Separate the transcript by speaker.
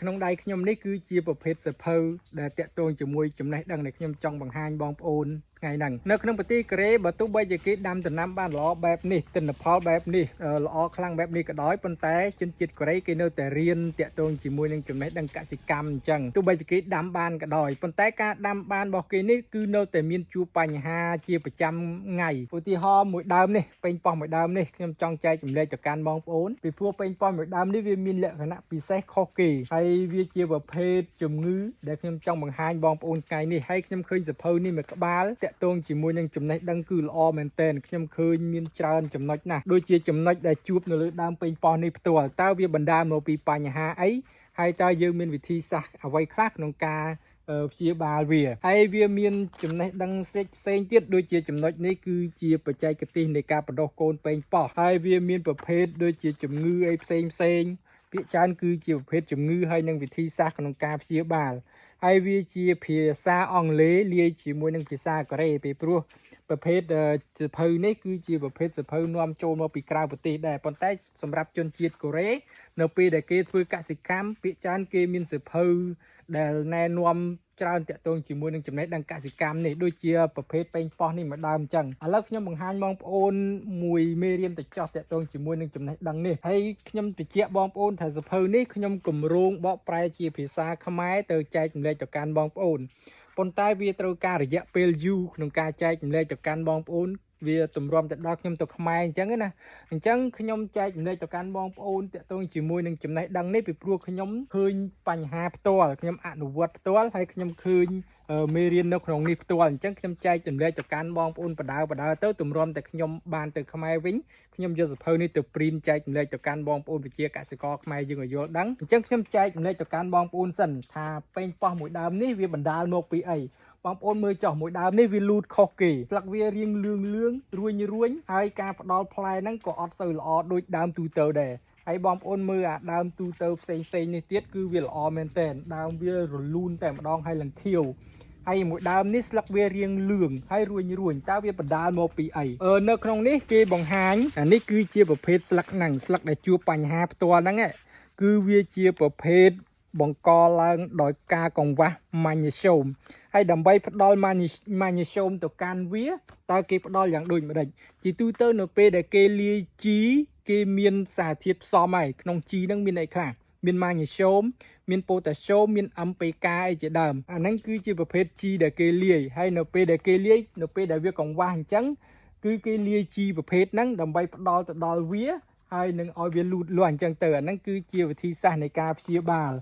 Speaker 1: ក្នុងដៃខ្ញុំនេះគឺជាប្រភេទសភៅដែលតាក់ទងជាមួយចំណេះដឹងដែលខ្ញុំចង់បង្ហាញបងប្អូនថ្ងៃហ្នឹងនៅក្នុងប្រទេសកូរ៉េបើទោះបីជាគេដាំដំណាំបានល្អបែបនេះទិន្នផលបែបនេះល្អខ្លាំងបែបនេះក៏ដោយប៉ុន្តែជនជាតិកូរ៉េគេនៅតែរៀនតាក់ទងជាមួយនឹងចំណេះដឹងកសិកម្មអញ្ចឹងទោះបីជាគេដាំបានក៏ដោយប៉ុន្តែការដាំបានរបស់គេនេះគឺនៅតែមានជួបបញ្ហាជាប្រចាំថ្ងៃឧទាហរណ៍មួយដើមនេះពេញប៉ោះមួយដើមនេះខ្ញុំចង់ចែកចម្លែកទៅកាន់បងប្អូនពីព្រោះពេញប៉ោះមួយដើមនេះវាមានលក្ខណៈពិសេសខុសគេហើយវាជាប្រភេទជំងឺដែលខ្ញុំចង់បង្ហាញបងប្អូនថ្ងៃនេះហើយខ្ញុំឃើញសភៅនេះមួយក្បាលតាក់ទងជាមួយនឹងចំណេះដឹងគឺល្អមែនទែនខ្ញុំឃើញមានច្រើនចំណុចណាស់ដូចជាចំណុចដែលជួបនៅលើដើមពេញប៉ោះនេះផ្ទាល់តើវាបណ្ដាលមកពីបញ្ហាអីហើយតើយើងមានវិធីសាស្ត្រអ្វីខ្លះក្នុងការព្យាបាលវាហើយវាមានចំណេះដឹងផ្សេងទៀតដូចជាចំណុចនេះគឺជាបច្ចេកទេសនៃការបណ្ដុះកូនពេញប៉ោះហើយវាមានប្រភេទដូចជាជំងឺអីផ្សេងពាក្យច្រើនគឺជាប្រភេទជំងឺហើយនឹងវិធីសាស្ត្រក្នុងការព្យាបាលហើយវាជាភាសាអង់គ្លេសលាយជាមួយនឹងភាសាកូរ៉េពីព្រោះប្រភេទសភៅនេះគឺជាប្រភេទសភៅនាំចូលមកពីក្រៅប្រទេសដែរប៉ុន្តែសម្រាប់ជនជាតិកូរ៉េនៅពេលដែលគេធ្វើកសិកម្មពាក្យច្រើនគេមានសភៅដែលណែនាំច្រើនតាក់ទងជាមួយនឹងចំណេះដឹងកសិកម្មនេះដូចជាប្រភេទពេញប៉ោះនេះមួយដើមអញ្ចឹងឥឡូវខ្ញុំបង្ហាញបងប្អូនមួយមេរៀនទៅចោះតាក់ទងជាមួយនឹងចំណេះដឹងនេះហើយខ្ញុំបញ្ជាក់បងប្អូនថាសភៅនេះខ្ញុំគម្រោងបកប្រែជាភាសាខ្មែរទៅចែកចម្លែកទៅកាន់បងប្អូនប៉ុន្តែវាត្រូវការរយៈពេលយូរក្នុងការចែកចម្លែកទៅកាន់បងប្អូនវាទម្រាំទៅដល់ខ្ញុំទៅខ្មែរអញ្ចឹងណាអញ្ចឹងខ្ញុំចែកចម្លែកទៅកាន់បងប្អូនតាក់ទងជាមួយនឹងចំណេះដឹងនេះពីព្រោះខ្ញុំឃើញបញ្ហាផ្ទាល់ខ្ញុំអនុវត្តផ្ទាល់ហើយខ្ញុំឃើញមេរៀននៅក្នុងនេះផ្ទាល់អញ្ចឹងខ្ញុំចែកចម្លែកទៅកាន់បងប្អូនបដើទៅទម្រាំតែខ្ញុំបានទៅខ្មែរវិញខ្ញុំយកសភៅនេះទៅព្រីនចែកចម្លែកទៅកាន់បងប្អូនវិជាកសិករខ្មែរយើងឲ្យយល់ដឹងអញ្ចឹងខ្ញុំចែកចម្លែកទៅកាន់បងប្អូនសិនថាពេញប៉ោះមួយដើមនេះវាបណ្ដាលមកពីអីបងប្អូនមើលចុះមួយដើមនេះវាលូតខុសគេស្លឹកវារៀងលឿងរួញហើយការផ្ដល់ផ្លែហ្នឹងក៏អត់សូវល្អដូចដើមទូទៅដែរហើយបងប្អូនមើលអាដើមទូទៅផ្សេងនេះទៀតគឺវាល្អមែនតើដើមវារលូនតែម្ដងហើយឡើងខៀវហើយមួយដើមនេះស្លឹកវារៀងលឿងហើយរួញតើវាបណ្ដាលមកពីអីនៅក្នុងនេះគេបង្ហាញអានេះគឺជាប្រភេទស្លឹកហ្នឹងស្លឹកដែលជួបបញ្ហាផ្ទាល់ហ្នឹងគឺវាជាប្រភេទបង្កឡើងដោយការកង្វះម៉ាញ៉េស្យូមហើយដើម្បីផ្ដល់ម៉ាញ៉េស្យូមទៅកាន់វាតើគេផ្ដល់យ៉ាងដូចម្ដេចជាទូទៅនៅពេលដែលគេលាយជីគេមានសារធាតុផ្សំហើយក្នុងជីហ្នឹងមានអីខ្លះមានម៉ាញ៉េស្យូមមានប៉ូតាស្យូមមាន MPK អីជាដើមអាហ្នឹងគឺជាប្រភេទជីដែលគេលាយហើយនៅពេលដែលគេលាយនៅពេលដែលវាកង្វះអញ្ចឹងគឺគេលាយជីប្រភេទហ្នឹងដើម្បីផ្ដល់ទៅដល់វាហើយនឹងឲ្យវាលូតលាស់អញ្ចឹងទៅអាហ្នឹងគឺជាវិធីសាស្ត្រនៃការព្យាបាល